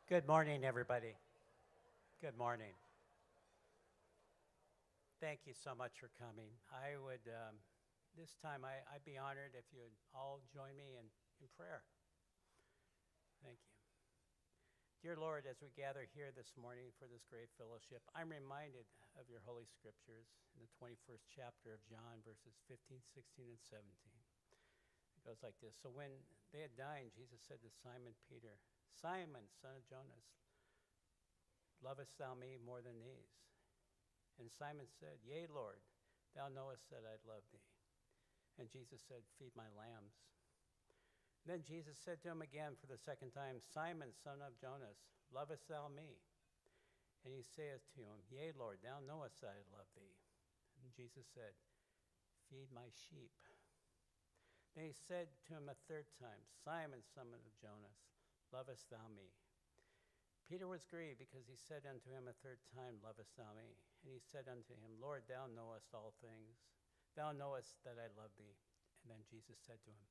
Good morning, everybody. Good morning. Thank you so much for coming. I would, this time, I'd be honored if you would all join me in prayer. Thank you. Dear Lord, as we gather here this morning for this great fellowship, I'm reminded of your Holy Scriptures in the 21st chapter of John, verses 15, 16, and 17. It goes like this. So when they had dined, Jesus said to Simon Peter, Simon, son of Jonas, lovest thou me more than these? And Simon said, Yea, Lord, thou knowest that I love thee. And Jesus said, Feed my lambs. Then Jesus said to him again for the second time, Simon, son of Jonas, lovest thou me? And he saith to him, Yea, Lord, thou knowest that I love thee. And Jesus said, Feed my sheep. Then he said to him a third time, Simon, son of Jonas, lovest thou me? Peter was grieved because he said unto him a third time, Lovest thou me? And he said unto him, Lord, thou knowest all things. Thou knowest that I love thee. And then Jesus said to him,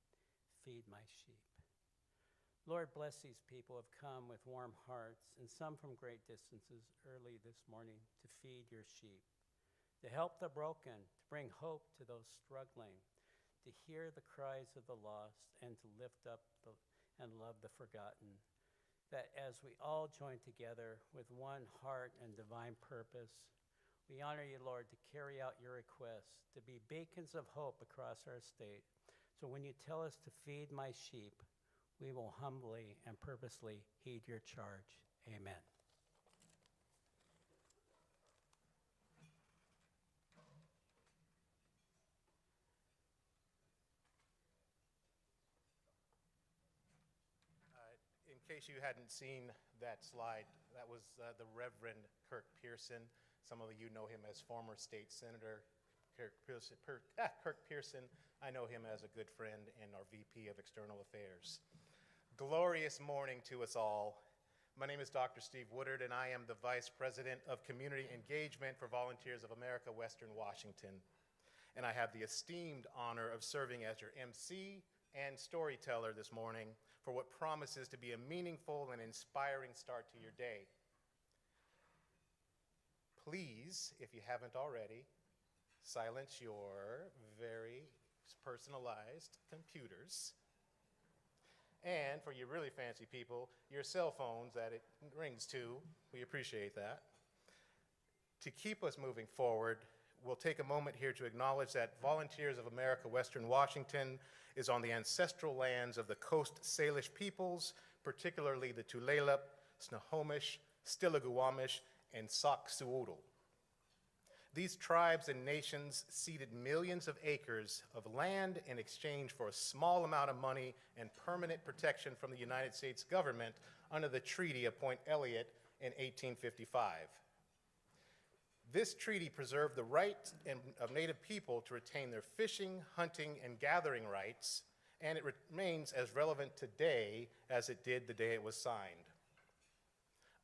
Feed my sheep. Lord, bless these people who have come with warm hearts, and some from great distances early this morning to feed your sheep, to help the broken, to bring hope to those struggling, to hear the cries of the lost, and to lift up and love the forgotten. That as we all join together with one heart and divine purpose, we honor you, Lord, to carry out your request, to be beacons of hope across our state. So when you tell us to feed my sheep, we will humbly and purposely heed your charge. Amen. In case you hadn't seen that slide, that was the Reverend Kirk Pearson. Some of you know him as former state senator Kirk Pearson. I know him as a good friend and our VP of External Affairs. Glorious morning to us all. My name is Dr. Steve Woodard, and I am the Vice President of Community Engagement for Volunteers of America, Western Washington. And I have the esteemed honor of serving as your MC and storyteller this morning for what promises to be a meaningful and inspiring start to your day. Please, if you haven't already, silence your very personalized computers. And for you really fancy people, your cell phones that it rings to. We appreciate that. To keep us moving forward, we'll take a moment here to acknowledge that Volunteers of America, Western Washington is on the ancestral lands of the Coast Salish peoples, particularly the Tulalip, Snohomish, Stillaguamish, and Sauk-Suoodle. These tribes and nations ceded millions of acres of land in exchange for a small amount of money and permanent protection from the United States government under the Treaty of Point Elliott in 1855. This treaty preserved the right of Native people to retain their fishing, hunting, and gathering rights, and it remains as relevant today as it did the day it was signed.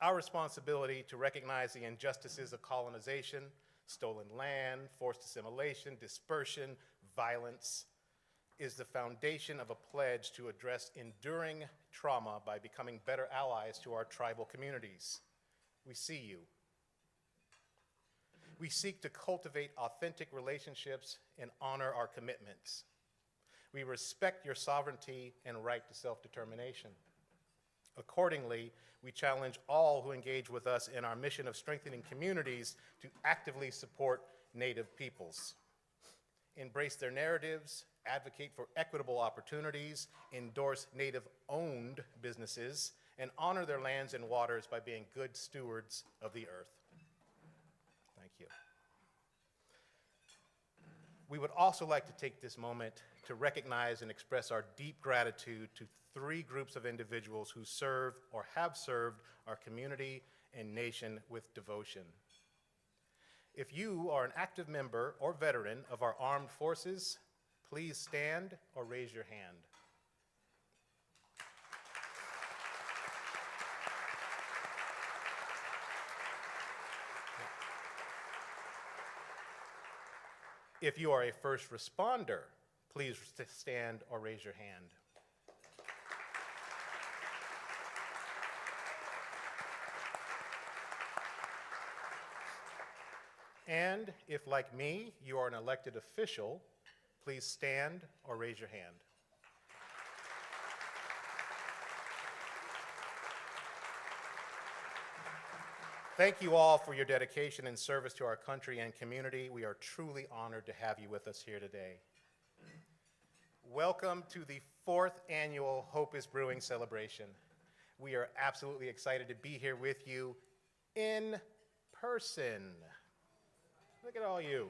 Our responsibility to recognize the injustices of colonization, stolen land, forced assimilation, dispersion, violence, is the foundation of a pledge to address enduring trauma by becoming better allies to our tribal communities. We see you. We seek to cultivate authentic relationships and honor our commitments. We respect your sovereignty and right to self-determination. Accordingly, we challenge all who engage with us in our mission of strengthening communities to actively support Native peoples, embrace their narratives, advocate for equitable opportunities, endorse Native-owned businesses, and honor their lands and waters by being good stewards of the earth. Thank you. We would also like to take this moment to recognize and express our deep gratitude to 3 groups of individuals who serve or have served our community and nation with devotion. If you are an active member or veteran of our armed forces, please stand or raise your hand. If you are a first responder, please stand or raise your hand. And if, like me, you are an elected official, please stand or raise your hand. Thank you all for your dedication and service to our country and community. We are truly honored to have you with us here today. Welcome to the 4th annual Hope is Brewing celebration. We are absolutely excited to be here with you in person. Look at all you.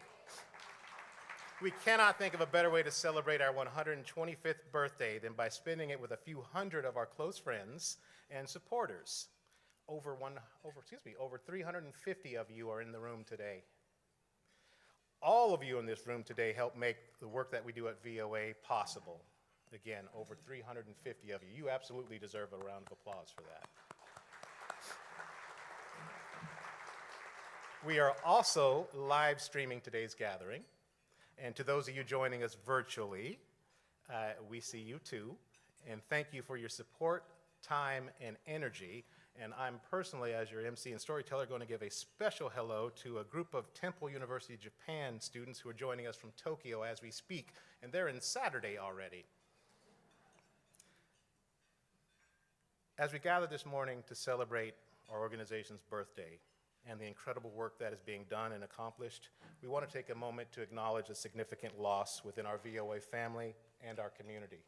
We cannot think of a better way to celebrate our 125th birthday than by spending it with a few hundred of our close friends and supporters. Over 350 of you are in the room today. All of you in this room today help make the work that we do at VOA possible. Again, over 350 of you. You absolutely deserve a round of applause for that. We are also live streaming today's gathering. And to those of you joining us virtually, we see you too. And thank you for your support, time, and energy. And I'm personally, as your MC and storyteller, going to give a special hello to a group of Temple University Japan students who are joining us from Tokyo as we speak. And they're in Saturday already. As we gather this morning to celebrate our organization's birthday and the incredible work that is being done and accomplished, we want to take a moment to acknowledge a significant loss within our VOA family and our community.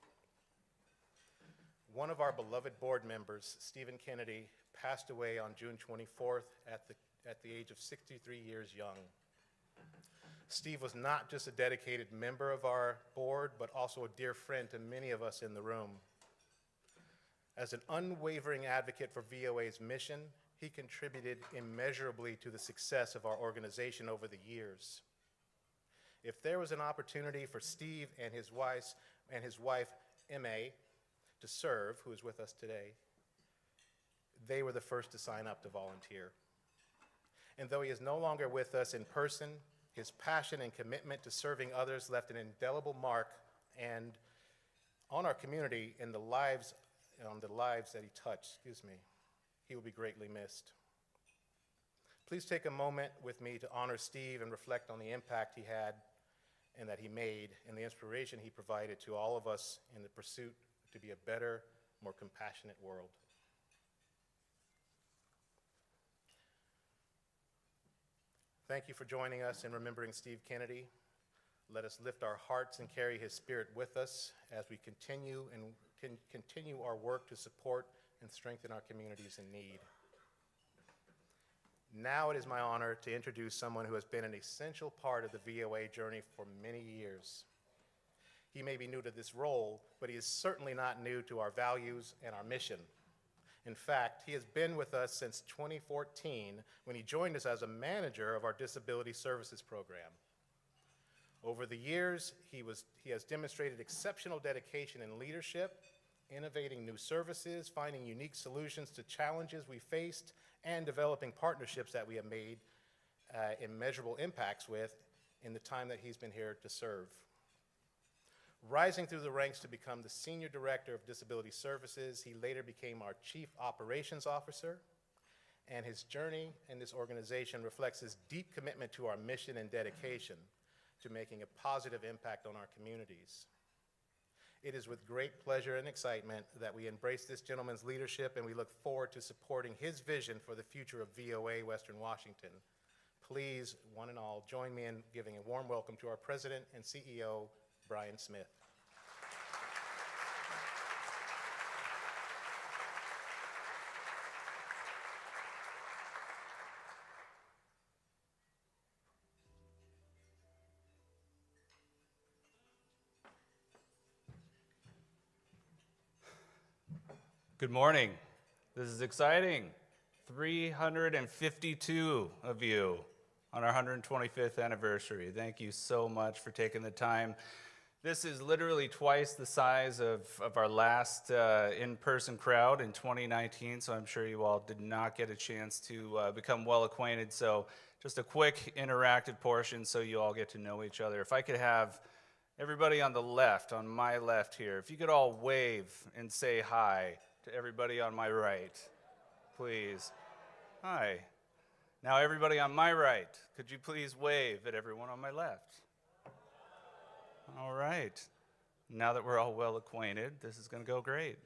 One of our beloved board members, Stephen Kennedy, passed away on June 24th at the age of 63 years young. Steve was not just a dedicated member of our board, but also a dear friend to many of us in the room. As an unwavering advocate for VOA's mission, he contributed immeasurably to the success of our organization over the years. If there was an opportunity for Steve and his wife, Emma, to serve, who is with us today, they were the first to sign up to volunteer. And though he is no longer with us in person, his passion and commitment to serving others left an indelible mark and on our community and the lives that he touched. He will be greatly missed. Please take a moment with me to honor Steve and reflect on the impact he had and that he made and the inspiration he provided to all of us in the pursuit to be a better, more compassionate world. Thank you for joining us in remembering Steve Kennedy. Let us lift our hearts and carry his spirit with us as we continue our work to support and strengthen our communities in need. Now it is my honor to introduce someone who has been an essential part of the VOA journey for many years. He may be new to this role, but he is certainly not new to our values and our mission. In fact, he has been with us since 2014 when he joined us as a manager of our Disability Services Program. Over the years, he has demonstrated exceptional dedication and leadership, innovating new services, finding unique solutions to challenges we faced, and developing partnerships that we have made immeasurable impacts with in the time that he's been here to serve. Rising through the ranks to become the Senior Director of Disability Services, he later became our Chief Operations Officer, and his journey in this organization reflects his deep commitment to our mission and dedication to making a positive impact on our communities. It is with great pleasure and excitement that we embrace this gentleman's leadership, and we look forward to supporting his vision for the future of VOA Western Washington. Please, one and all, join me in giving a warm welcome to our President and CEO, Brian Smith. Good morning. This is exciting. 352 of you on our 125th anniversary. Thank you so much for taking the time. This is literally twice the size of our last in-person crowd in 2019, so I'm sure you all did not get a chance to become well acquainted. So just a quick interactive portion so you all get to know each other. If I could have everybody on the left, on my left here, if you could all wave and say hi to everybody on my right, please. Hi. Now everybody on my right, could you please wave at everyone on my left? All right. Now that we're all well acquainted, this is going to go great.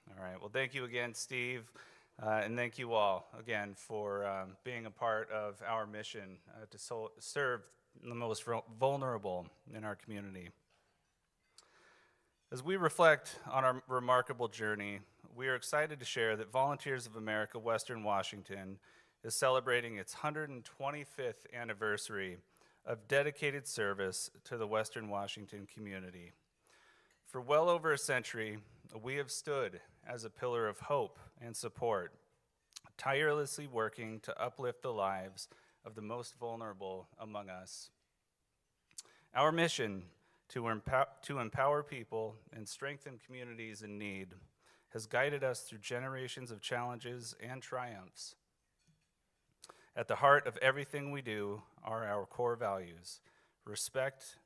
All right. Well, thank you again, Steve, and thank you all again for being a part of our mission to serve the most vulnerable in our community. As we reflect on our remarkable journey, we are excited to share that Volunteers of America Western Washington is celebrating its 125th anniversary of dedicated service to the Western Washington community. For well over a century, we have stood as a pillar of hope and support, tirelessly working to uplift the lives of the most vulnerable among us. Our mission to empower people and strengthen communities in need has guided us through generations of challenges and triumphs. At the heart of everything we do are our core values: respect,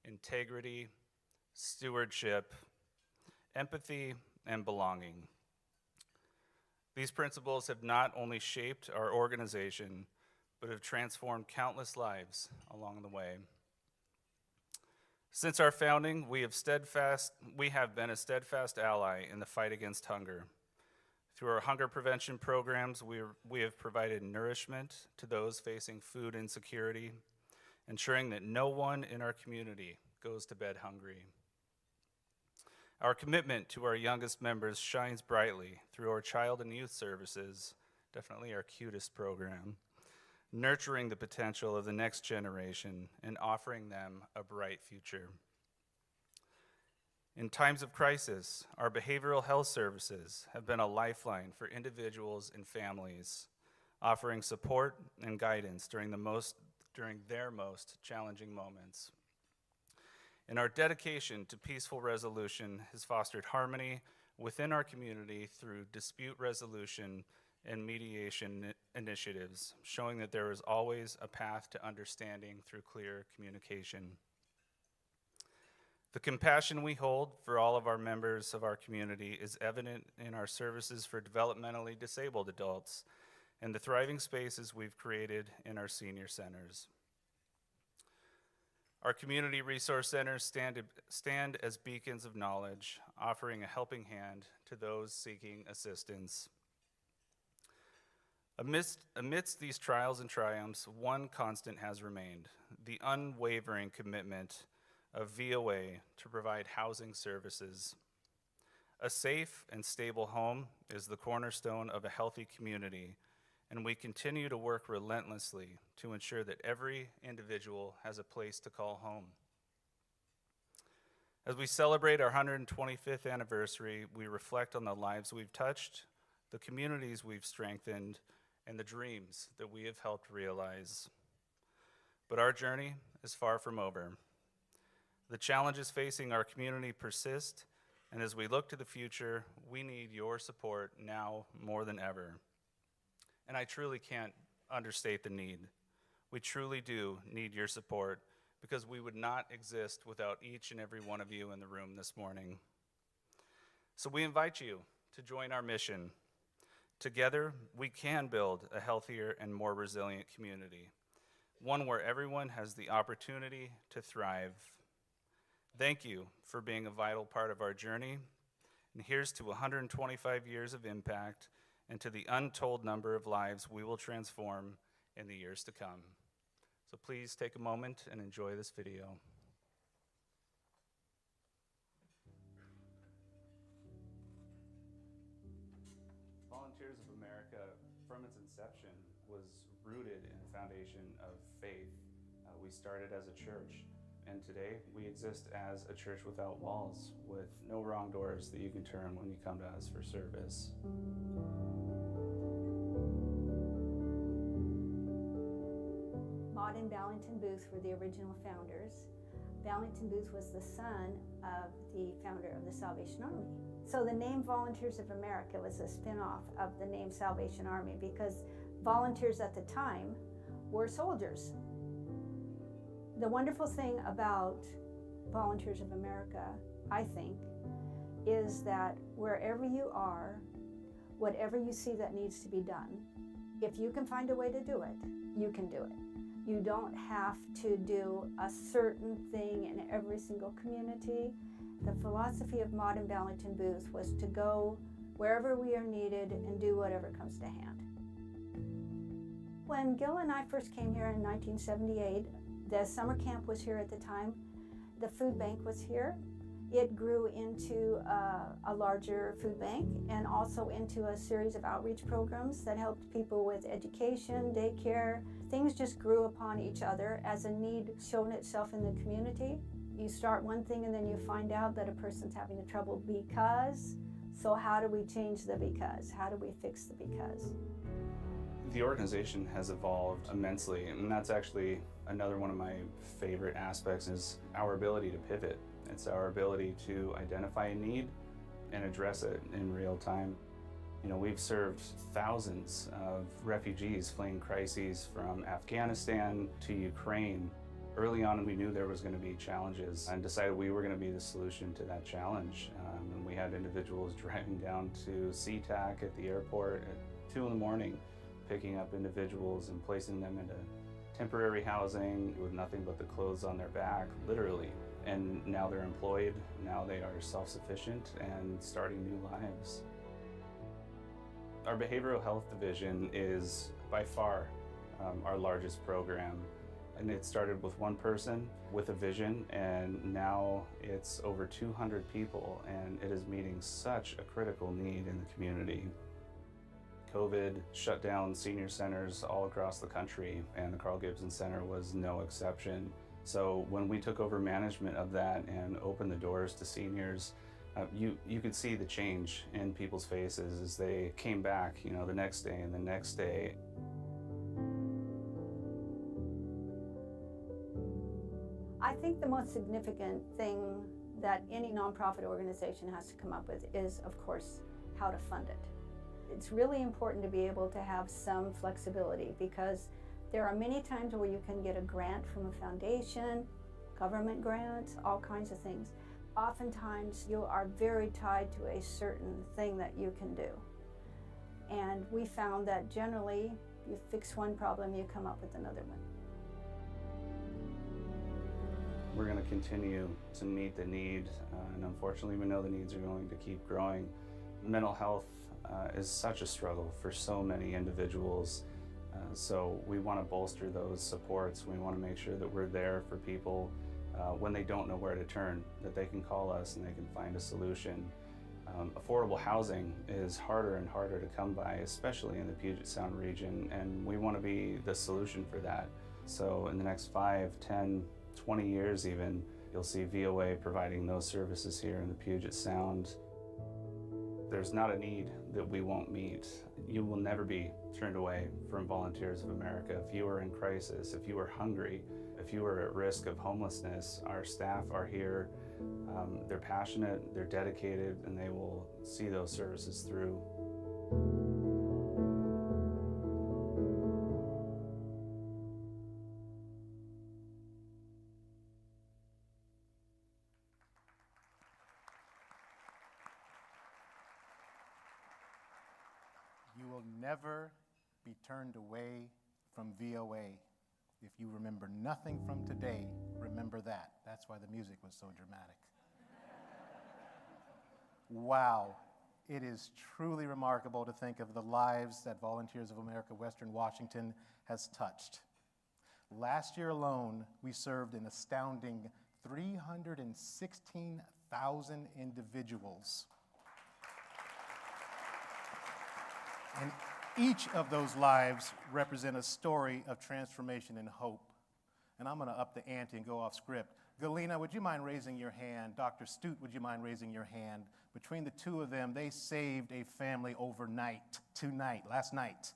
integrity, stewardship, empathy, and belonging. These principles have not only shaped our organization, but have transformed countless lives along the way. Since our founding, we have been a steadfast ally in the fight against hunger. Through our hunger prevention programs, we have provided nourishment to those facing food insecurity, ensuring that no one in our community goes to bed hungry. Our commitment to our youngest members shines brightly through our child and youth services, definitely our cutest program, nurturing the potential of the next generation and offering them a bright future. In times of crisis, our behavioral health services have been a lifeline for individuals and families, offering support and guidance during their most challenging moments. And our dedication to peaceful resolution has fostered harmony within our community through dispute resolution and mediation initiatives, showing that there is always a path to understanding through clear communication. The compassion we hold for all of our members of our community is evident in our services for developmentally disabled adults and the thriving spaces we've created in our senior centers. Our community resource centers stand as beacons of knowledge, offering a helping hand to those seeking assistance. Amidst these trials and triumphs, one constant has remained: the unwavering commitment of VOA to provide housing services. A safe and stable home is the cornerstone of a healthy community, and we continue to work relentlessly to ensure that every individual has a place to call home. As we celebrate our 125th anniversary, we reflect on the lives we've touched, the communities we've strengthened, and the dreams that we have helped realize. But our journey is far from over. The challenges facing our community persist, and as we look to the future, we need your support now more than ever. And I truly can't understate the need. We truly do need your support, because we would not exist without each and every one of you in the room this morning. So we invite you to join our mission. Together, we can build a healthier and more resilient community, one where everyone has the opportunity to thrive. Thank you for being a vital part of our journey, and here's to 125 years of impact and to the untold number of lives we will transform in the years to come. So please take a moment and enjoy this video. Volunteers of America, from its inception, was rooted in a foundation of faith. We started as a church, and today we exist as a church without walls, with no wrong doors that you can turn when you come to us for service. Maud and Ballington Booth were the original founders. Ballington Booth was the son of the founder of the Salvation Army. So the name Volunteers of America was a spin-off of the name Salvation Army, because volunteers at the time were soldiers. The wonderful thing about Volunteers of America, I think, is that wherever you are, whatever you see that needs to be done, If you can find a way to do it, you can do it. You don't have to do a certain thing in every single community. The philosophy of Maud and Ballington Booth was to go wherever we are needed and do whatever comes to hand. When Gil and I first came here in 1978, the summer camp was here at the time. The food bank was here. It grew into a larger food bank and also into a series of outreach programs that helped people with education, daycare. Things just grew upon each other as a need shown itself in the community. You start one thing and then you find out that a person's having trouble because. So how do we change the because? How do we fix the because? The organization has evolved immensely, and that's actually another one of my favorite aspects is our ability to pivot. It's our ability to identify a need and address it in real time. You know, we've served thousands of refugees fleeing crises from Afghanistan to Ukraine. Early on, we knew there was going to be challenges and decided we were going to be the solution to that challenge. And we had individuals driving down to SeaTac at the airport at 2 in the morning, picking up individuals and placing them into temporary housing with nothing but the clothes on their back, literally. And now they're employed, now they are self-sufficient and starting new lives. Our behavioral health division is by far our largest program. And it started with one person with a vision, and now it's over 200 people, and it is meeting such a critical need in the community. COVID shut down senior centers all across the country, and the Carl Gibson Center was no exception. So when we took over management of that and opened the doors to seniors, you could see the change in people's faces as they came back, you know, the next day and the next day. I think the most significant thing that any nonprofit organization has to come up with is, of course, how to fund it. It's really important to be able to have some flexibility because there are many times where you can get a grant from a foundation, government grants, all kinds of things. Oftentimes you are very tied to a certain thing that you can do. And we found that generally you fix one problem, you come up with another one. We're going to continue to meet the need, and unfortunately we know the needs are going to keep growing. Mental health is such a struggle for so many individuals, so we want to bolster those supports. We want to make sure that we're there for people when they don't know where to turn, that they can call us and they can find a solution. Affordable housing is harder and harder to come by, especially in the Puget Sound region, and we want to be the solution for that. So in the next 5, 10, 20 years even, you'll see VOA providing those services here in the Puget Sound. There's not a need that we won't meet. You will never be turned away from Volunteers of America. If you are in crisis, if you are hungry, if you are at risk of homelessness, our staff are here. They're passionate, they're dedicated, and they will see those services through. You will never be turned away from VOA. If you remember nothing from today, remember that. That's why the music was so dramatic. Wow, it is truly remarkable to think of the lives that Volunteers of America Western Washington has touched. Last year alone, we served an astounding 316,000 individuals. And each of those lives represent a story of transformation and hope. And I'm going to up the ante and go off script. Galena, would you mind raising your hand? Dr. Stute, would you mind raising your hand? Between the two of them, they saved a family overnight, last night.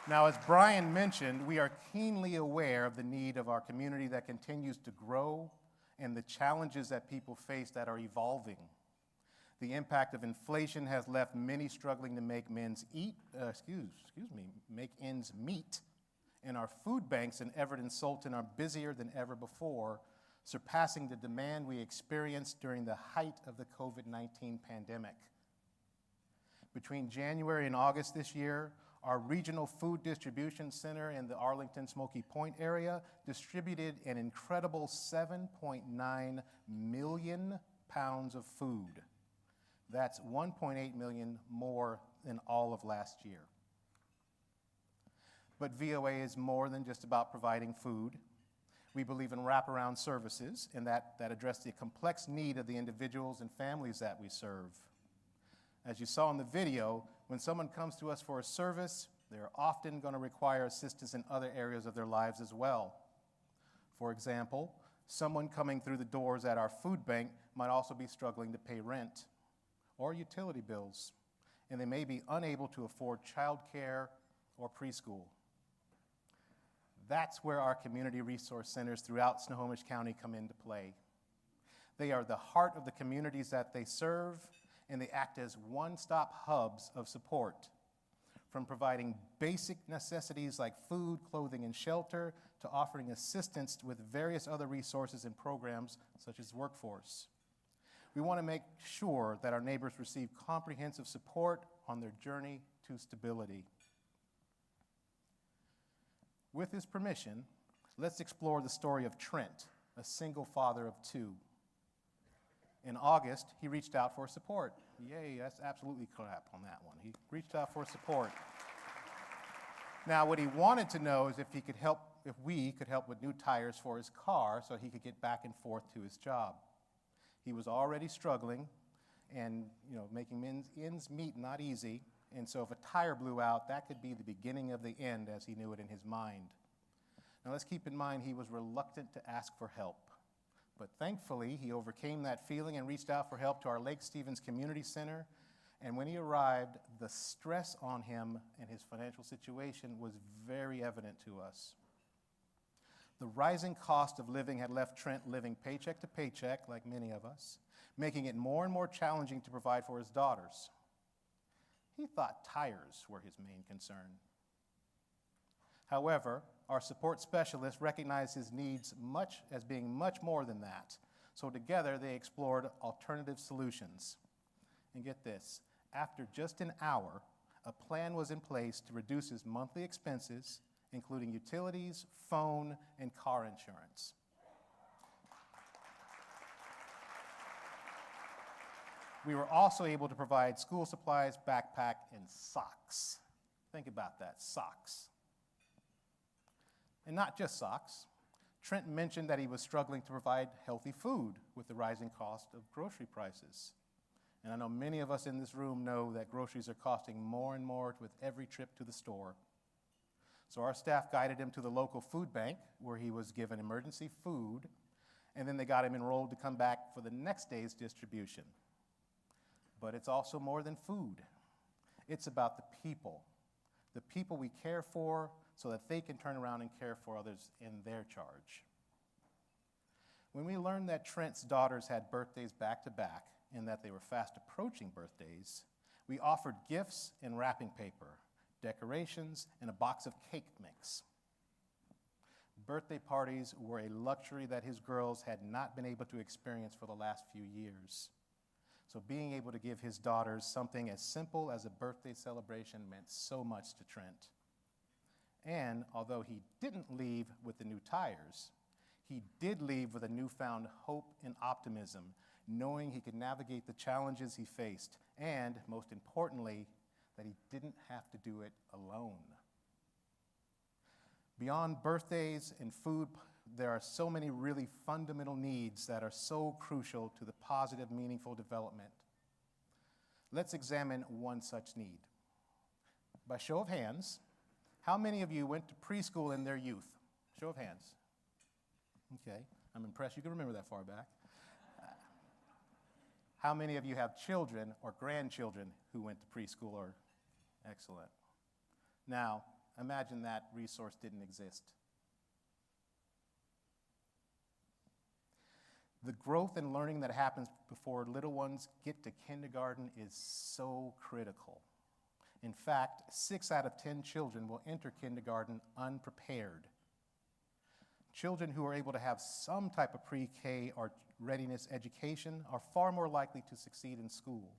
Now, as Brian mentioned, we are keenly aware of the need of our community that continues to grow and the challenges that people face that are evolving. The impact of inflation has left many struggling to make ends meet. And our food banks in Everett and Sultan are busier than ever before, surpassing the demand we experienced during the height of the COVID-19 pandemic. Between January and August this year, our regional food distribution center in the Arlington Smoky Point area distributed an incredible 7.9 million pounds of food. That's 1.8 million more than all of last year. But VOA is more than just about providing food. We believe in wraparound services and that address the complex need of the individuals and families that we serve. As you saw in the video, when someone comes to us for a service, they're often going to require assistance in other areas of their lives as well. For example, someone coming through the doors at our food bank might also be struggling to pay rent or utility bills, and they may be unable to afford childcare or preschool. That's where our community resource centers throughout Snohomish County come into play. They are the heart of the communities that they serve, and they act as one-stop hubs of support, from providing basic necessities like food, clothing, and shelter to offering assistance with various other resources and programs such as workforce. We want to make sure that our neighbors receive comprehensive support on their journey to stability. With his permission, let's explore the story of Trent, a single father of two. In August, he reached out for support. Yay, that's absolutely clap on that one. He reached out for support. Now, what he wanted to know is if we could help with new tires for his car so he could get back and forth to his job. He was already struggling and making ends meet not easy, and so if a tire blew out, that could be the beginning of the end as he knew it in his mind. Now let's keep in mind he was reluctant to ask for help. But thankfully, he overcame that feeling and reached out for help to our Lake Stevens Community Center. And when he arrived, the stress on him and his financial situation was very evident to us. The rising cost of living had left Trent living paycheck to paycheck, like many of us, making it more and more challenging to provide for his daughters. He thought tires were his main concern. However, our support specialists recognized his needs as being much more than that. So together they explored alternative solutions. And get this, after just an hour, a plan was in place to reduce his monthly expenses, including utilities, phone, and car insurance. We were also able to provide school supplies, backpack, and socks. Think about that, socks. And not just socks. Trent mentioned that he was struggling to provide healthy food with the rising cost of grocery prices. And I know many of us in this room know that groceries are costing more and more with every trip to the store. So our staff guided him to the local food bank where he was given emergency food, and then they got him enrolled to come back for the next day's distribution. But it's also more than food. It's about the people we care for so that they can turn around and care for others in their charge. When we learned that Trent's daughters had birthdays back to back and that they were fast approaching birthdays, we offered gifts and wrapping paper, decorations, and a box of cake mix. Birthday parties were a luxury that his girls had not been able to experience for the last few years. So being able to give his daughters something as simple as a birthday celebration meant so much to Trent. And although he didn't leave with the new tires, he did leave with a newfound hope and optimism, knowing he could navigate the challenges he faced, and most importantly, that he didn't have to do it alone. Beyond birthdays and food, there are so many really fundamental needs that are so crucial to the positive, meaningful development. Let's examine one such need. By show of hands, how many of you went to preschool in their youth? Show of hands. Okay, I'm impressed you can remember that far back. How many of you have children or grandchildren who went to preschool or excellent? Now, imagine that resource didn't exist. The growth and learning that happens before little ones get to kindergarten is so critical. In fact, 6 out of 10 children will enter kindergarten unprepared. Children who are able to have some type of pre-K or readiness education are far more likely to succeed in school.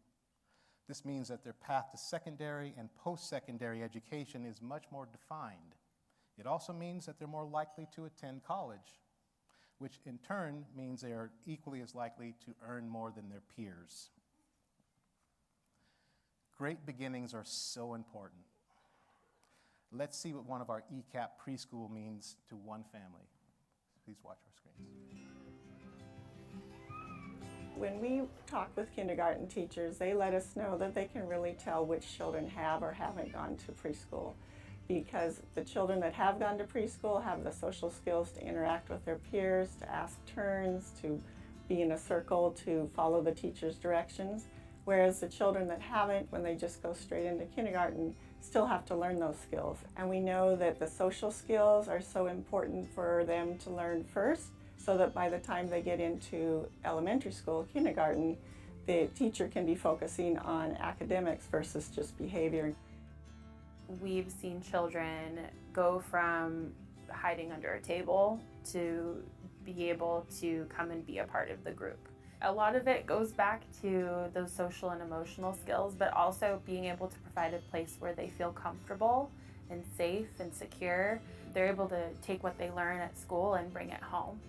This means that their path to secondary and post-secondary education is much more defined. It also means that they're more likely to attend college, which in turn means they are equally as likely to earn more than their peers. Great beginnings are so important. Let's see what one of our ECAP preschool means to one family. Please watch our screens. When we talk with kindergarten teachers, they let us know that they can really tell which children have or haven't gone to preschool, because the children that have gone to preschool have the social skills to interact with their peers, to ask turns, to be in a circle, to follow the teacher's directions, whereas the children that haven't, when they just go straight into kindergarten, still have to learn those skills. And we know that the social skills are so important for them to learn first, so that by the time they get into elementary school, kindergarten, the teacher can be focusing on academics versus just behavior. We've seen children go from hiding under a table to be able to come and be a part of the group. A lot of it goes back to those social and emotional skills, but also being able to provide a place where they feel comfortable and safe and secure. They're able to take what they learn at school and bring it home.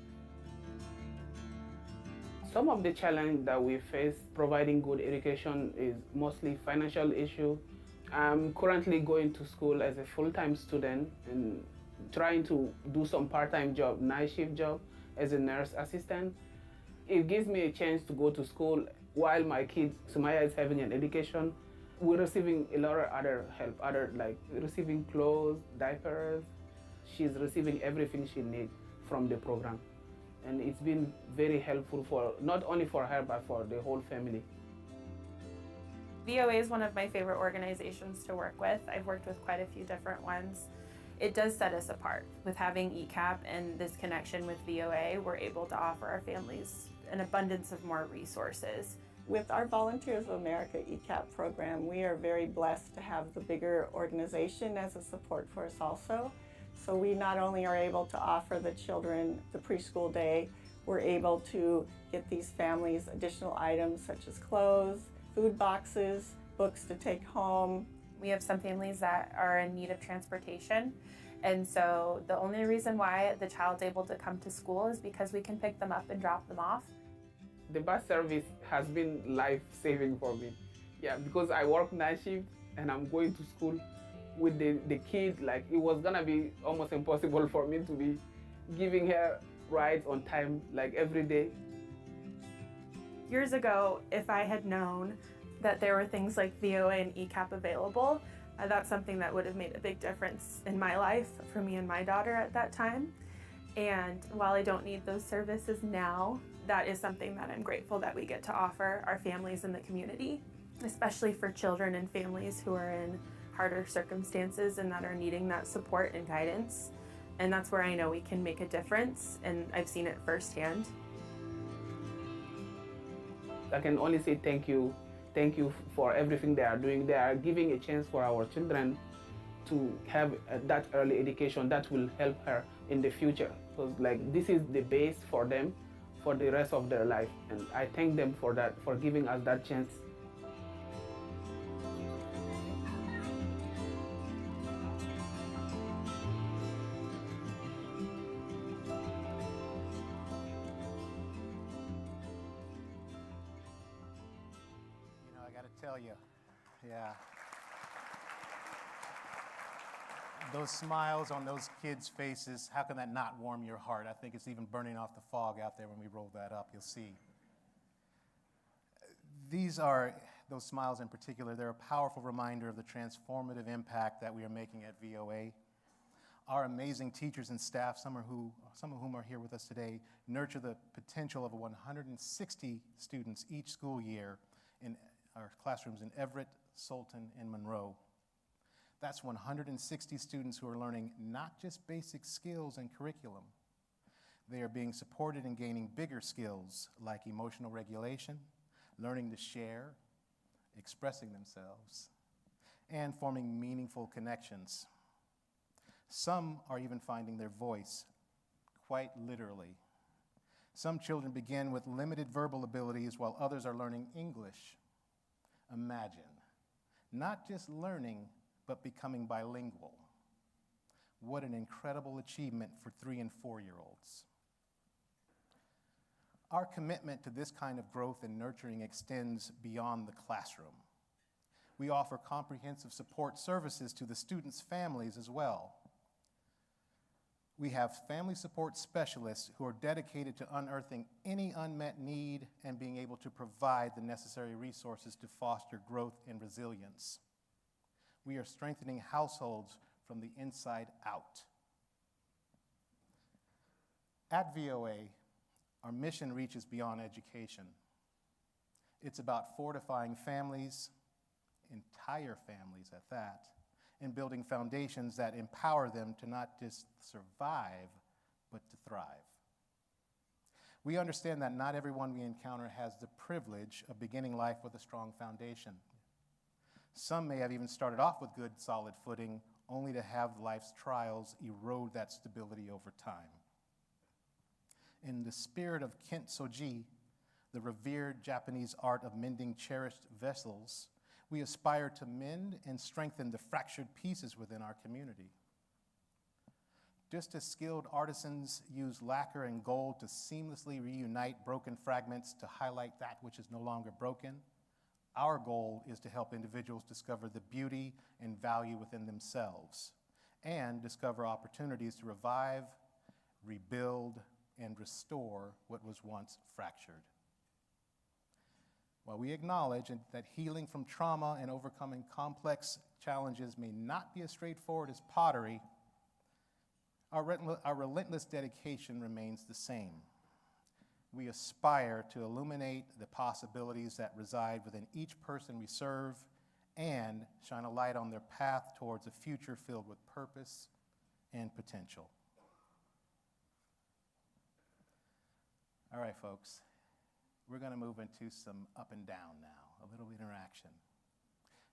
Some of the challenge that we face providing good education is mostly financial issue. I'm currently going to school as a full-time student and trying to do some part-time job, night shift job as a nurse assistant. It gives me a chance to go to school while my kid, Sumaya, is having an education. We're receiving a lot of other help, like receiving clothes, diapers. She's receiving everything she needs from the program. And it's been very helpful for not only for her, but for the whole family. VOA is one of my favorite organizations to work with. I've worked with quite a few different ones. It does set us apart. With having ECAP and this connection with VOA, we're able to offer our families an abundance of more resources. With our Volunteers of America ECAP program, we are very blessed to have the bigger organization as a support for us also. So we not only are able to offer the children the preschool day, we're able to get these families additional items such as clothes, food boxes, books to take home. We have some families that are in need of transportation, and so the only reason why the child's able to come to school is because we can pick them up and drop them off. The bus service has been life-saving for me. Yeah, because I work night shift and I'm going to school with the kid. Like, it was gonna be almost impossible for me to be giving her rides on time, like every day. Years ago, if I had known that there were things like VOA and ECAP available, that's something that would have made a big difference in my life for me and my daughter at that time. And while I don't need those services now, that is something that I'm grateful that we get to offer our families in the community, especially for children and families who are in harder circumstances and that are needing that support and guidance. And that's where I know we can make a difference, and I've seen it firsthand. I can only say thank you for everything they are doing. They are giving a chance for our children to have that early education that will help her in the future. Because this is the base for them for the rest of their life. And I thank them for that, for giving us that chance. Tell you, yeah. Those smiles on those kids' faces, how can that not warm your heart? I think it's even burning off the fog out there when we roll that up, you'll see. Those smiles in particular, they're a powerful reminder of the transformative impact that we are making at VOA. Our amazing teachers and staff, some of whom are here with us today, nurture the potential of 160 students each school year in our classrooms in Everett, Sultan, and Monroe. That's 160 students who are learning not just basic skills and curriculum. They are being supported in gaining bigger skills like emotional regulation, learning to share, expressing themselves, and forming meaningful connections. Some are even finding their voice, quite literally. Some children begin with limited verbal abilities while others are learning English. Imagine, not just learning, but becoming bilingual. What an incredible achievement for 3 and 4-year-olds. Our commitment to this kind of growth and nurturing extends beyond the classroom. We offer comprehensive support services to the students' families as well. We have family support specialists who are dedicated to unearthing any unmet need and being able to provide the necessary resources to foster growth and resilience. We are strengthening households from the inside out. At VOA, our mission reaches beyond education. It's about fortifying families, entire families at that, and building foundations that empower them to not just survive, but to thrive. We understand that not everyone we encounter has the privilege of beginning life with a strong foundation. Some may have even started off with good, solid footing, only to have life's trials erode that stability over time. In the spirit of kintsugi, the revered Japanese art of mending cherished vessels, we aspire to mend and strengthen the fractured pieces within our community. Just as skilled artisans use lacquer and gold to seamlessly reunite broken fragments to highlight that which is no longer broken, our goal is to help individuals discover the beauty and value within themselves and discover opportunities to revive, rebuild, and restore what was once fractured. While we acknowledge that healing from trauma and overcoming complex challenges may not be as straightforward as pottery, our relentless dedication remains the same. We aspire to illuminate the possibilities that reside within each person we serve and shine a light on their path towards a future filled with purpose and potential. All right, folks. We're going to move into some up and down now, a little interaction.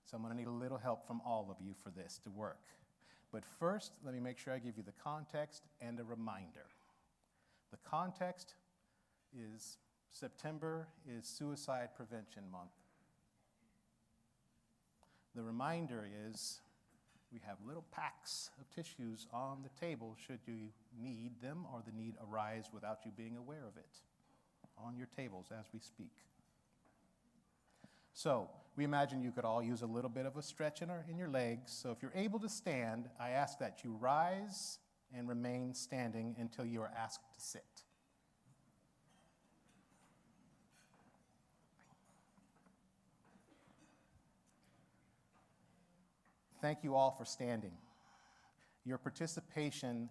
So I'm going to need a little help from all of you for this to work. But first, let me make sure I give you the context and a reminder. The context is September is Suicide Prevention Month. The reminder is we have little packs of tissues on the table should you need them or the need arise without you being aware of it. On your tables as we speak. So we imagine you could all use a little bit of a stretch in your legs. So if you're able to stand, I ask that you rise and remain standing until you are asked to sit. Thank you all for standing. Your participation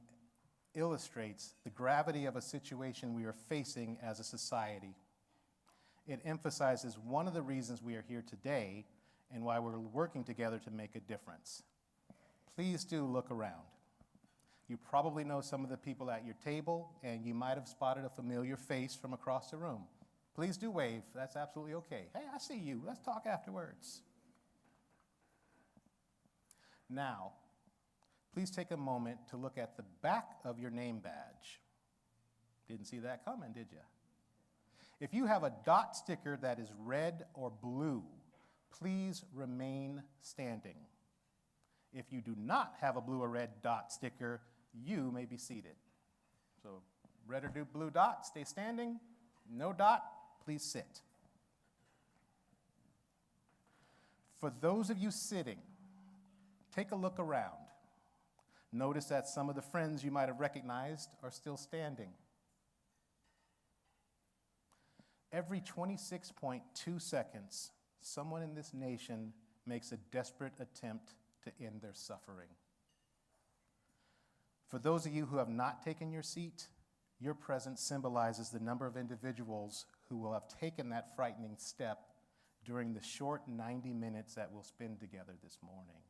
illustrates the gravity of a situation we are facing as a society. It emphasizes one of the reasons we are here today and why we're working together to make a difference. Please do look around. You probably know some of the people at your table, and you might have spotted a familiar face from across the room. Please do wave. That's absolutely okay. Hey, I see you. Let's talk afterwards. Now, please take a moment to look at the back of your name badge. Didn't see that coming, did you? If you have a dot sticker that is red or blue, please remain standing. If you do not have a blue or red dot sticker, you may be seated. So, red or blue dot, stay standing. No dot, please sit. For those of you sitting, take a look around. Notice that some of the friends you might have recognized are still standing. Every 26.2 seconds, someone in this nation makes a desperate attempt to end their suffering. For those of you who have not taken your seat, your presence symbolizes the number of individuals who will have taken that frightening step during the short 90 minutes that we'll spend together this morning.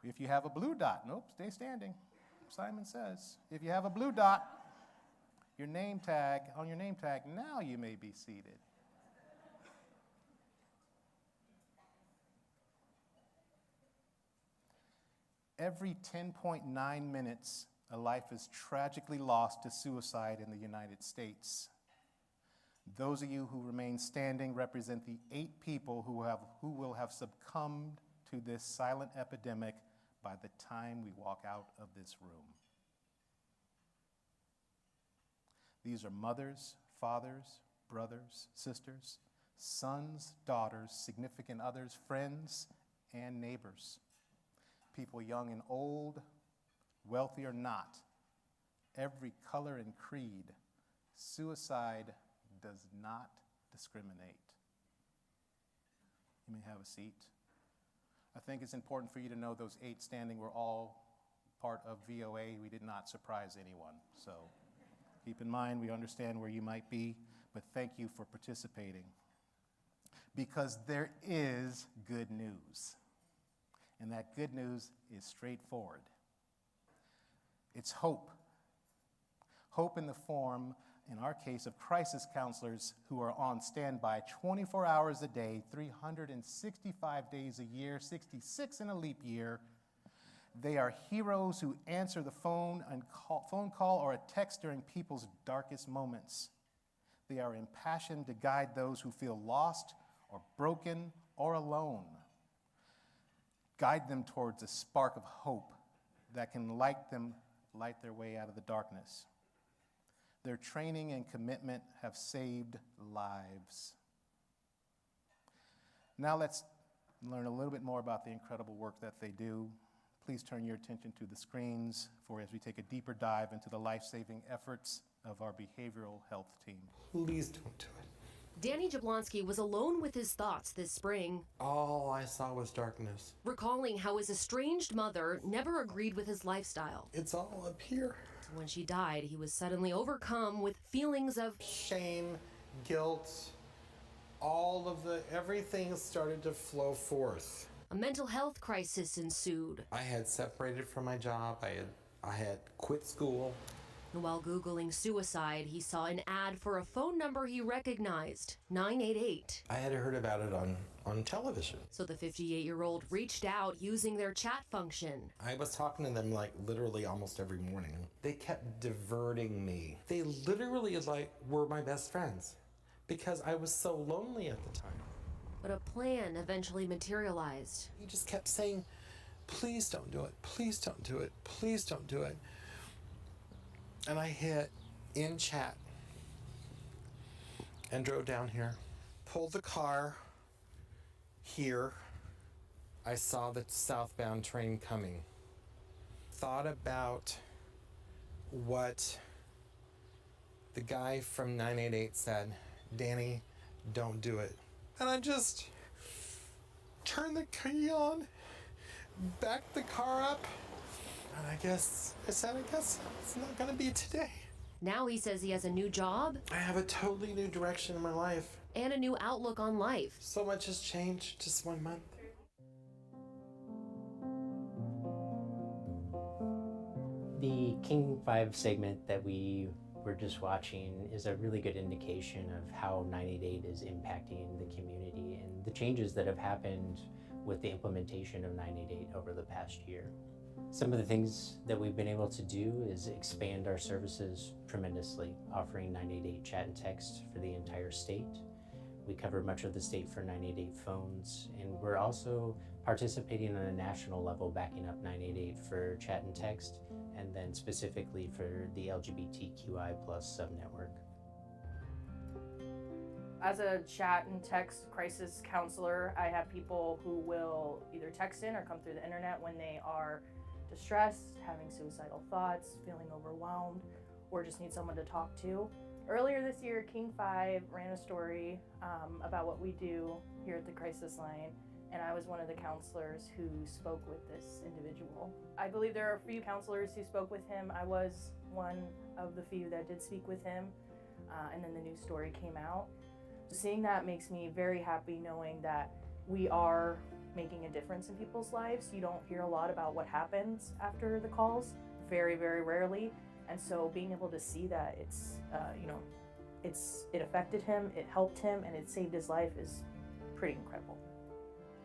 If you have a blue dot, nope, stay standing. Simon says, if you have a blue dot, your name tag, on your name tag, now you may be seated. Every 10.9 minutes, a life is tragically lost to suicide in the United States. Those of you who remain standing represent the 8 people who will have succumbed to this silent epidemic by the time we walk out of this room. These are mothers, fathers, brothers, sisters, sons, daughters, significant others, friends, and neighbors. People young and old, wealthy or not, every color and creed. Suicide does not discriminate. You may have a seat. I think it's important for you to know those 8 standing were all part of VOA. We did not surprise anyone. So keep in mind, we understand where you might be, but thank you for participating. Because there is good news. And that good news is straightforward. It's hope. Hope in the form, in our case, of crisis counselors who are on standby 24 hours a day, 365 days a year, 66 in a leap year. They are heroes who answer the phone call or a text during people's darkest moments. They are impassioned to guide those who feel lost or broken or alone. Guide them towards a spark of hope that can light their way out of the darkness. Their training and commitment have saved lives. Now let's learn a little bit more about the incredible work that they do. Please turn your attention to the screens as we take a deeper dive into the life-saving efforts of our behavioral health team. Please don't do it. Danny Jablonski was alone with his thoughts this spring, All I saw was darkness. recalling how his estranged mother never agreed with his lifestyle. It's all up here. When she died, he was suddenly overcome with feelings of Shame, guilt, everything started to flow forth. a mental health crisis ensued. I had separated from my job. I had quit school. And while Googling suicide, he saw an ad for a phone number he recognized, 988. I had heard about it on television. So the 58-year-old reached out using their chat function. I was talking to them like literally almost every morning. They kept diverting me. They literally were my best friends because I was so lonely at the time. But a plan eventually materialized. He just kept saying, please don't do it, please don't do it, please don't do it. And I hit in chat and drove down here, pulled the car here. I saw the southbound train coming. Thought about what the guy from 988 said, Danny, don't do it. And I just turned the key on, backed the car up, and I guess it's not gonna be today. Now he says he has a new job I have a totally new direction in my life. and a new outlook on life. So much has changed just 1 month. The King 5 segment that we were just watching is a really good indication of how 988 is impacting the community and the changes that have happened with the implementation of 988 over the past year. Some of the things that we've been able to do is expand our services tremendously, offering 988 chat and text for the entire state. We cover much of the state for 988 phones, and we're also participating on a national level, backing up 988 for chat and text, and then specifically for the LGBTQI+ subnetwork. As a chat and text crisis counselor, I have people who will either text in or come through the internet when they are distressed, having suicidal thoughts, feeling overwhelmed, or just need someone to talk to. Earlier this year, King 5 ran a story about what we do here at the Crisis Line, and I was one of the counselors who spoke with this individual. I believe there are a few counselors who spoke with him. I was one of the few that did speak with him, and then the news story came out. Seeing that makes me very happy, knowing that we are making a difference in people's lives. You don't hear a lot about what happens after the calls, very, very rarely. And so being able to see that it affected him, it helped him, and it saved his life is pretty incredible.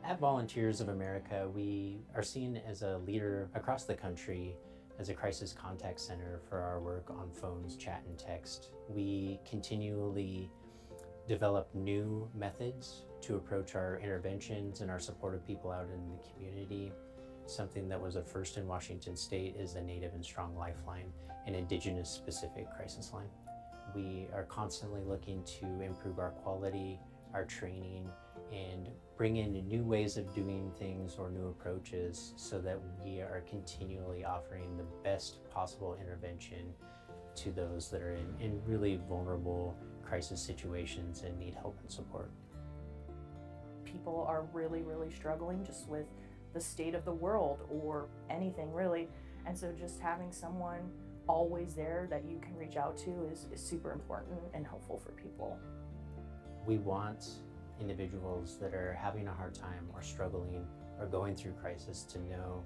At Volunteers of America, we are seen as a leader across the country as a crisis contact center for our work on phones, chat, and text. We continually develop new methods to approach our interventions and our support of people out in the community. Something that was a first in Washington State is the Native and Strong Lifeline, an Indigenous specific crisis line. We are constantly looking to improve our quality, our training, and bring in new ways of doing things or new approaches so that we are continually offering the best possible intervention to those that are in really vulnerable crisis situations and need help and support. People are really, really struggling just with the state of the world or anything really. And so just having someone always there that you can reach out to is super important and helpful for people. We want individuals that are having a hard time or struggling or going through crisis to know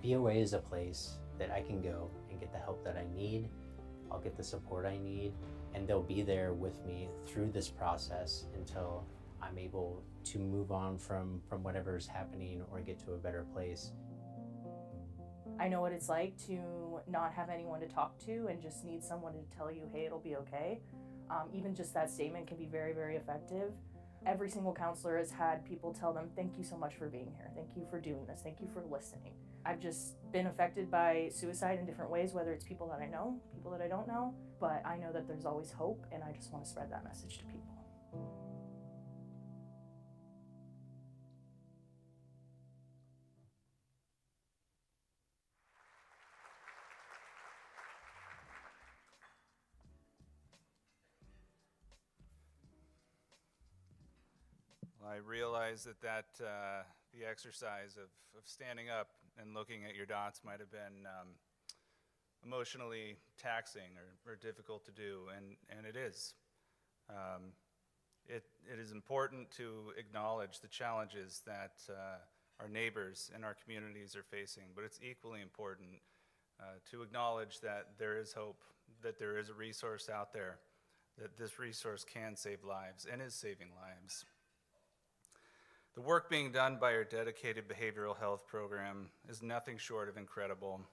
VOA is a place that I can go and get the help that I need. I'll get the support I need, and they'll be there with me through this process until I'm able to move on from whatever's happening or get to a better place. I know what it's like to not have anyone to talk to and just need someone to tell you, hey, it'll be okay. Even just that statement can be very, very effective. Every single counselor has had people tell them, thank you so much for being here. Thank you for doing this. Thank you for listening. I've just been affected by suicide in different ways, whether it's people that I know, people that I don't know, but I know that there's always hope, and I just want to spread that message to people. I realize that the exercise of standing up and looking at your dots might have been emotionally taxing or difficult to do, and it is. It is important to acknowledge the challenges that our neighbors and our communities are facing, but it's equally important to acknowledge that there is hope, that there is a resource out there, that this resource can save lives and is saving lives. The work being done by our dedicated behavioral health program is nothing short of incredible.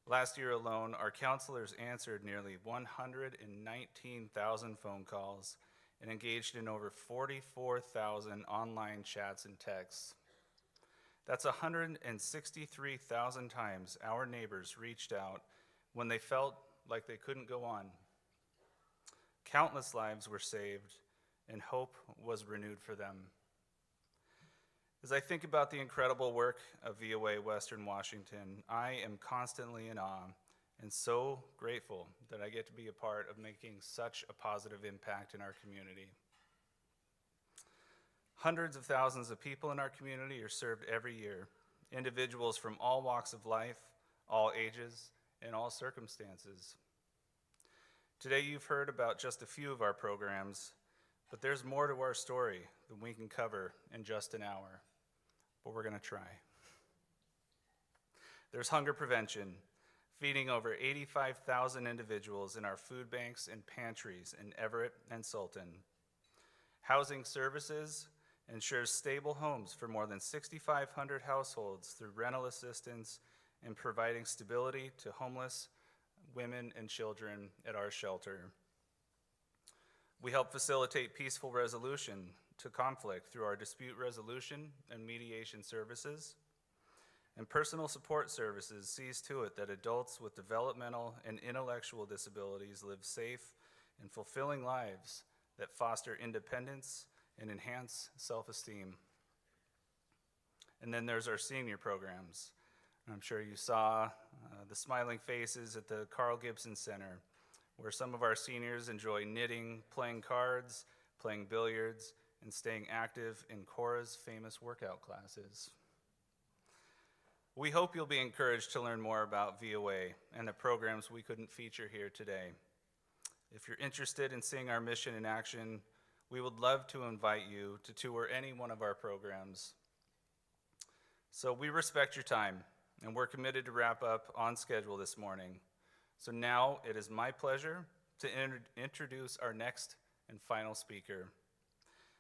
Last year alone, our counselors answered nearly 119,000 phone calls and engaged in over 44,000 online chats and texts. That's 163,000 times our neighbors reached out when they felt like they couldn't go on. Countless lives were saved, and hope was renewed for them. As I think about the incredible work of VOA Western Washington, I am constantly in awe and so grateful that I get to be a part of making such a positive impact in our community. Hundreds of thousands of people in our community are served every year, individuals from all walks of life, all ages, and all circumstances. Today you've heard about just a few of our programs, but there's more to our story than we can cover in just an hour. But we're going to try. There's hunger prevention, feeding over 85,000 individuals in our food banks and pantries in Everett and Sultan. Housing services ensures stable homes for more than 6,500 households through rental assistance and providing stability to homeless women and children at our shelter. We help facilitate peaceful resolution to conflict through our dispute resolution and mediation services. And personal support services sees to it that adults with developmental and intellectual disabilities live safe and fulfilling lives that foster independence and enhance self-esteem. And then there's our senior programs. I'm sure you saw the smiling faces at the Carl Gibson Center, where some of our seniors enjoy knitting, playing cards, playing billiards, and staying active in Cora's famous workout classes. We hope you'll be encouraged to learn more about VOA and the programs we couldn't feature here today. If you're interested in seeing our mission in action, we would love to invite you to tour any one of our programs. So we respect your time, and we're committed to wrap up on schedule this morning. So now it is my pleasure to introduce our next and final speaker.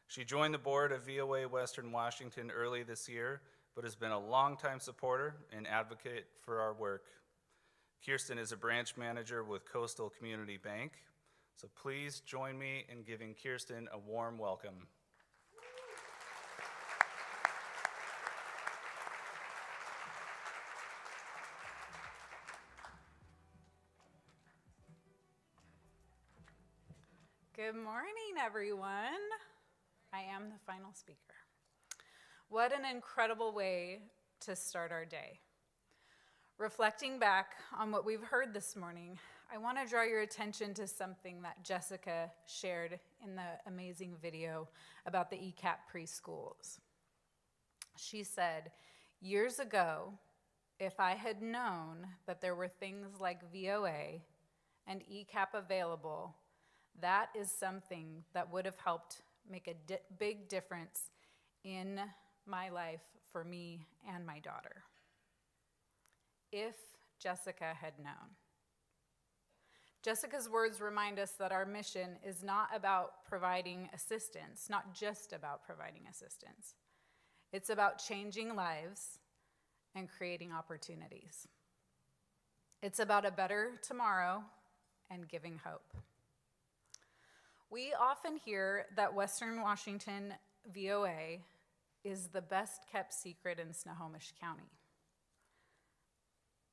She joined the board of VOA Western Washington early this year, but has been a longtime supporter and advocate for our work. Kirsten is a branch manager with Coastal Community Bank. So please join me in giving Kirsten a warm welcome. Good morning, everyone. I am the final speaker. What an incredible way to start our day. Reflecting back on what we've heard this morning, I want to draw your attention to something that Jessica shared in the amazing video about the ECAP preschools. She said, years ago, if I had known that there were things like VOA and ECAP available, that is something that would have helped make a big difference in my life for me and my daughter. If Jessica had known. Jessica's words remind us that our mission is not about providing assistance, not just about providing assistance. It's about changing lives and creating opportunities. It's about a better tomorrow and giving hope. We often hear that Western Washington VOA is the best kept secret in Snohomish County.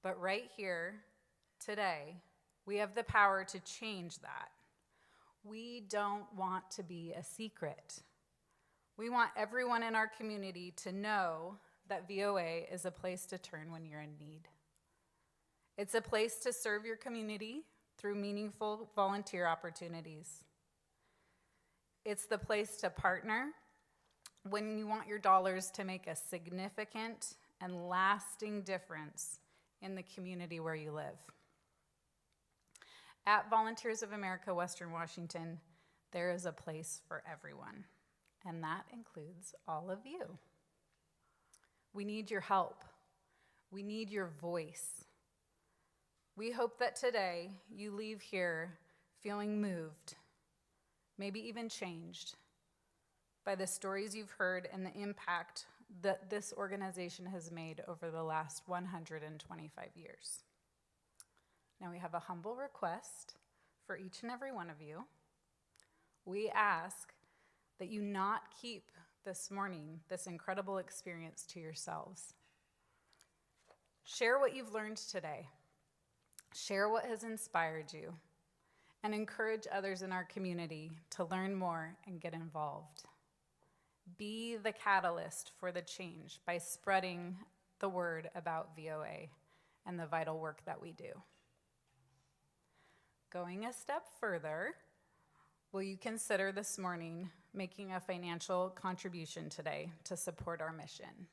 But right here, today, we have the power to change that. We don't want to be a secret. We want everyone in our community to know that VOA is a place to turn when you're in need. It's a place to serve your community through meaningful volunteer opportunities. It's the place to partner when you want your dollars to make a significant and lasting difference in the community where you live. At Volunteers of America, Western Washington, there is a place for everyone, and that includes all of you. We need your help. We need your voice. We hope that today you leave here feeling moved, maybe even changed by the stories you've heard and the impact that this organization has made over the last 125 years. Now we have a humble request for each and every one of you. We ask that you not keep this morning, this incredible experience to yourselves. Share what you've learned today. Share what has inspired you, and encourage others in our community to learn more and get involved. Be the catalyst for the change by spreading the word about VOA and the vital work that we do. Going a step further, will you consider this morning making a financial contribution today to support our mission?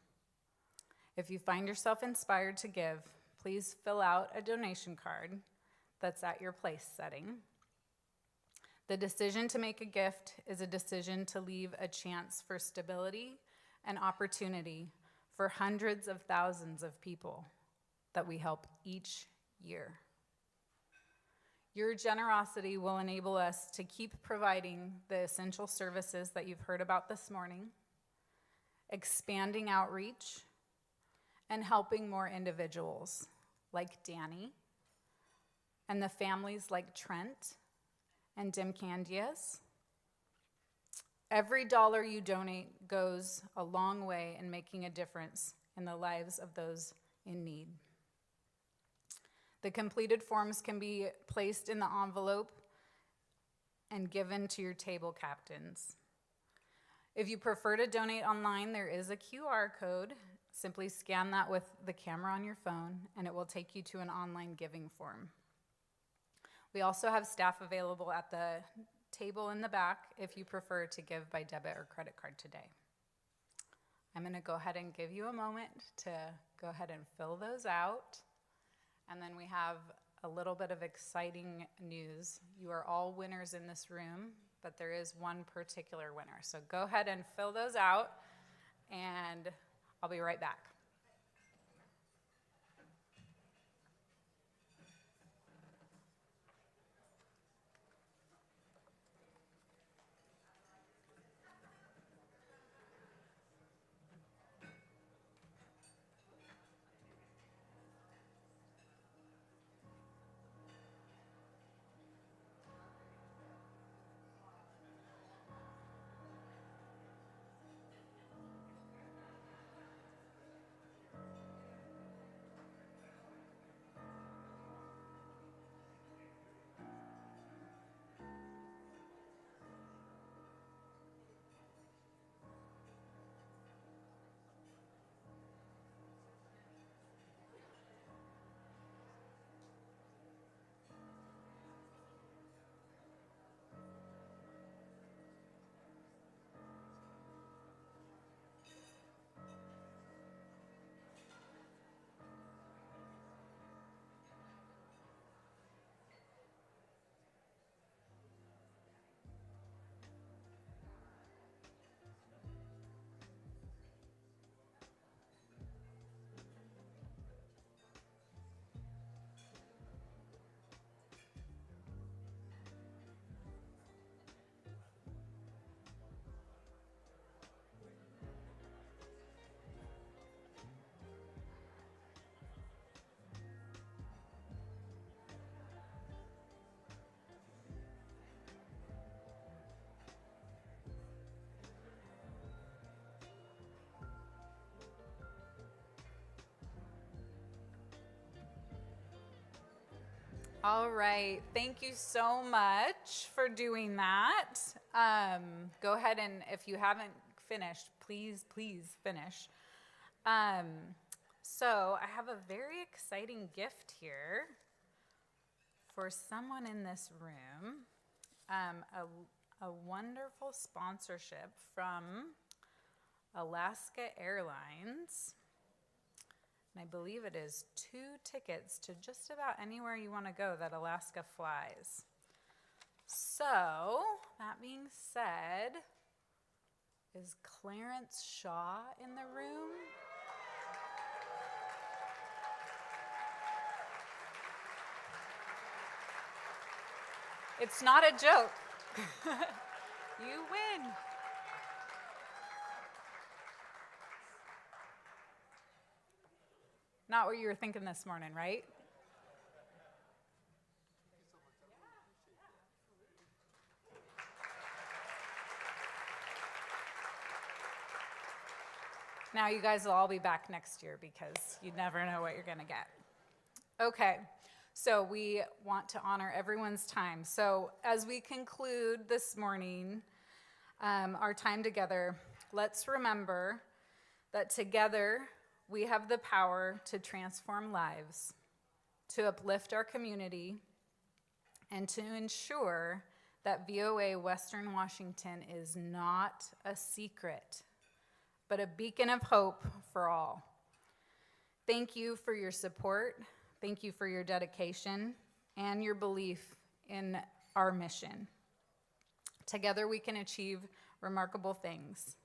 If you find yourself inspired to give, please fill out a donation card that's at your place setting. The decision to make a gift is a decision to leave a chance for stability and opportunity for hundreds of thousands of people that we help each year. Your generosity will enable us to keep providing the essential services that you've heard about this morning, expanding outreach, and helping more individuals like Danny and the families like Trent and Dim Candias. Every dollar you donate goes a long way in making a difference in the lives of those in need. The completed forms can be placed in the envelope and given to your table captains. If you prefer to donate online, there is a QR code. Simply scan that with the camera on your phone, and it will take you to an online giving form. We also have staff available at the table in the back if you prefer to give by debit or credit card today. I'm going to go ahead and give you a moment to go ahead and fill those out. And then we have a little bit of exciting news. You are all winners in this room, but there is one particular winner. So go ahead and fill those out, and I'll be right back. All right. Thank you so much for doing that. Go ahead and if you haven't finished, please finish. So I have a very exciting gift here for someone in this room. A wonderful sponsorship from Alaska Airlines. And I believe it is 2 tickets to just about anywhere you want to go that Alaska flies. So, that being said, is Clarence Shaw in the room? It's not a joke. You win. Not what you were thinking this morning, right? Now you guys will all be back next year because you never know what you're going to get. Okay, so we want to honor everyone's time. So as we conclude this morning, our time together, let's remember that together we have the power to transform lives, to uplift our community, and to ensure that VOA Western Washington is not a secret, but a beacon of hope for all. Thank you for your support. Thank you for your dedication and your belief in our mission. Together we can achieve remarkable things.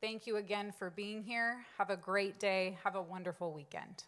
Thank you again for being here. Have a great day. Have a wonderful weekend.